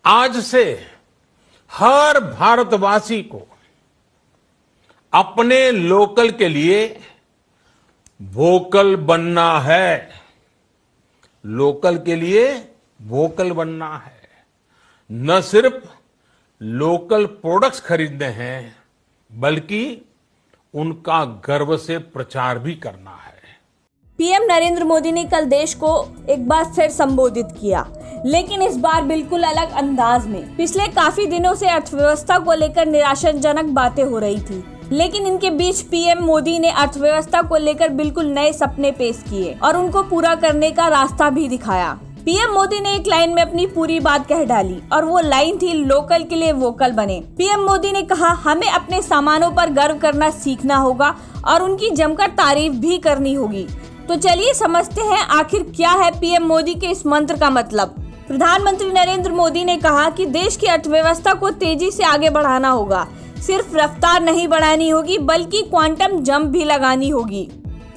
आज से हर भारतवासी को अपने लोकल के लिए वोकल बनना है। लोकल के लिए वोकल बनना है। न सिर्फ लोकल प्रोडक्ट्स खरीदने हैं, बल्कि उनका गर्व से प्रचार भी करना है। पीएम नरेंद्र मोदी ने कल देश को एक बार फिर संबोधित किया, लेकिन इस बार बिल्कुल अलग अंदाज में। पिछले काफी दिनों से अर्थव्यवस्था को लेकर निराशाजनक बातें हो रही थी, लेकिन इनके बीच पीएम मोदी ने अर्थव्यवस्था को लेकर बिल्कुल नए सपने पेश किए और उनको पूरा करने का रास्ता भी दिखाया। पीएम मोदी ने एक लाइन में अपनी पूरी बात कह डाली और वो लाइन थी, लोकल के लिए वोकल बने। पीएम मोदी ने कहा, हमें अपने सामानों पर गर्व करना सीखना होगा और उनकी जमकर तारीफ भी करनी होगी। तो चलिए समझते हैं आखिर क्या है पीएम मोदी के इस मंत्र का मतलब। प्रधानमंत्री नरेंद्र मोदी ने कहा कि देश की अर्थव्यवस्था को तेजी से आगे बढ़ाना होगा। सिर्फ रफ्तार नहीं बढ़ानी होगी, बल्कि क्वांटम जंप भी लगानी होगी,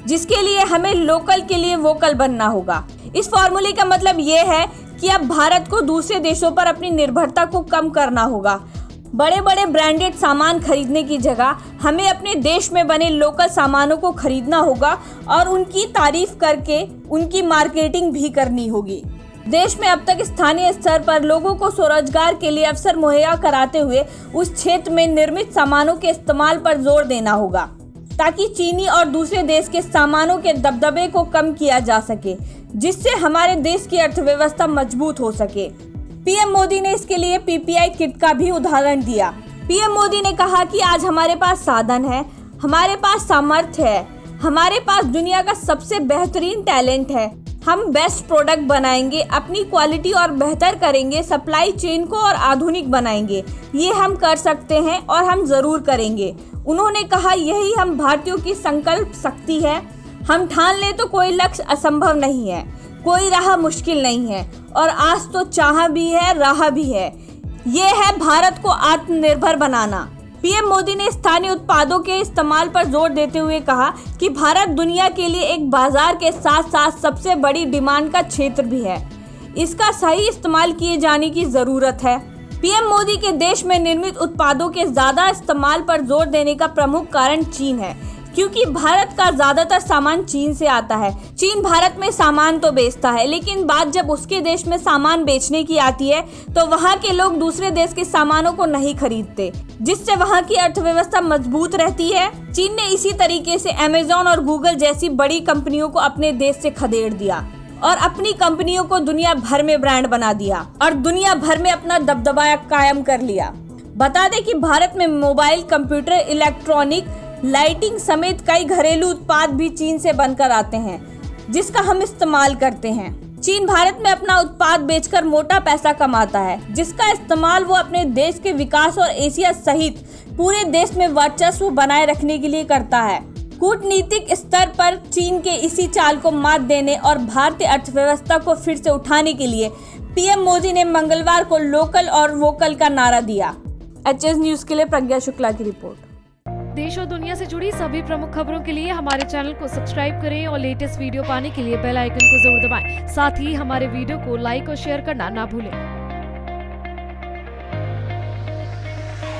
जिसके लिए हमें लोकल के लिए वोकल बनना होगा। इस फॉर्मूले का मतलब ये है कि अब भारत को दूसरे देशों पर अपनी निर्भरता को कम करना होगा। बड़े बड़े ब्रांडेड सामान खरीदने की जगह हमें अपने देश में बने लोकल सामानों को खरीदना होगा और उनकी तारीफ करके उनकी मार्केटिंग भी करनी होगी। देश में अब तक स्थानीय स्तर पर लोगों को स्वरोजगार के लिए अवसर मुहैया कराते हुए उस क्षेत्र में निर्मित सामानों के इस्तेमाल पर जोर देना होगा, ताकि चीनी और दूसरे देश के सामानों के दबदबे को कम किया जा सके, जिससे हमारे देश की अर्थव्यवस्था मजबूत हो सके। पीएम मोदी ने इसके लिए पीपीआई किट का भी उदाहरण दिया। पीएम मोदी ने कहा कि आज हमारे पास साधन है, हमारे पास सामर्थ्य है, हमारे पास दुनिया का सबसे बेहतरीन टैलेंट है। हम बेस्ट प्रोडक्ट बनाएंगे, अपनी क्वालिटी और बेहतर करेंगे, सप्लाई चेन को और आधुनिक बनाएंगे। ये हम कर सकते हैं और हम जरूर करेंगे। उन्होंने कहा, यही हम भारतीयों की संकल्प शक्ति है। हम ठान ले तो कोई लक्ष्य असंभव नहीं है, कोई राह मुश्किल नहीं है और आज तो चाह भी है, राह भी है। ये है भारत को आत्मनिर्भर बनाना। पीएम मोदी ने स्थानीय उत्पादों के इस्तेमाल पर जोर देते हुए कहा कि भारत दुनिया के लिए एक बाजार के साथ साथ सबसे बड़ी डिमांड का क्षेत्र भी है। इसका सही इस्तेमाल किए जाने की जरूरत है। पीएम मोदी के देश में निर्मित उत्पादों के ज्यादा इस्तेमाल पर जोर देने का प्रमुख कारण चीन है, क्योंकि भारत का ज्यादातर सामान चीन से आता है। चीन भारत में सामान तो बेचता है, लेकिन बात जब उसके देश में सामान बेचने की आती है तो वहाँ के लोग दूसरे देश के सामानों को नहीं खरीदते, जिससे वहाँ की अर्थव्यवस्था मजबूत रहती है। चीन ने इसी तरीके से अमेज़न और गूगल जैसी बड़ी कंपनियों को अपने देश से खदेड़ दिया और अपनी कंपनियों को दुनिया भर में ब्रांड बना दिया और दुनिया भर में अपना दबदबा कायम कर लिया। बता दें कि भारत में मोबाइल, कंप्यूटर, इलेक्ट्रॉनिक, लाइटिंग समेत कई घरेलू उत्पाद भी चीन से बनकर आते हैं, जिसका हम इस्तेमाल करते हैं। चीन भारत में अपना उत्पाद बेचकर मोटा पैसा कमाता है, जिसका इस्तेमाल वो अपने देश के विकास और एशिया सहित पूरे देश में वर्चस्व बनाए रखने के लिए करता है। कूटनीतिक स्तर पर चीन के इसी चाल को मात देने और भारतीय अर्थव्यवस्था को फिर से उठाने के लिए पीएम मोदी ने मंगलवार को लोकल और वोकल का नारा दिया। एचएस न्यूज के लिए प्रज्ञा शुक्ला की रिपोर्ट। देश और दुनिया से जुड़ी सभी प्रमुख खबरों के लिए हमारे चैनल को सब्सक्राइब करें और लेटेस्ट वीडियो पाने के लिए बेल आइकन को जरूर दबाएं। साथ ही हमारे वीडियो को लाइक और शेयर करना ना भूलें।